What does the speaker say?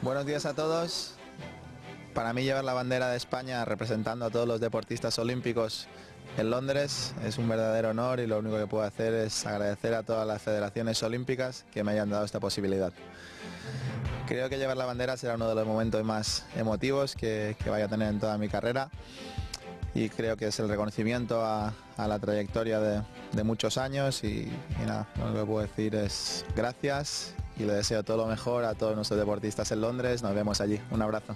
Buenos días a todos. Para mí llevar la bandera de España representando a todos los deportistas olímpicos en Londres es un verdadero honor y lo único que puedo hacer es agradecer a todas las federaciones olímpicas que me hayan dado esta posibilidad. Creo que llevar la bandera será uno de los momentos más emotivos que vaya a tener en toda mi carrera y creo que es el reconocimiento a la trayectoria de muchos años y nada, lo único que puedo decir es gracias y le deseo todo lo mejor a todos nuestros deportistas en Londres. Nos vemos allí. Un abrazo.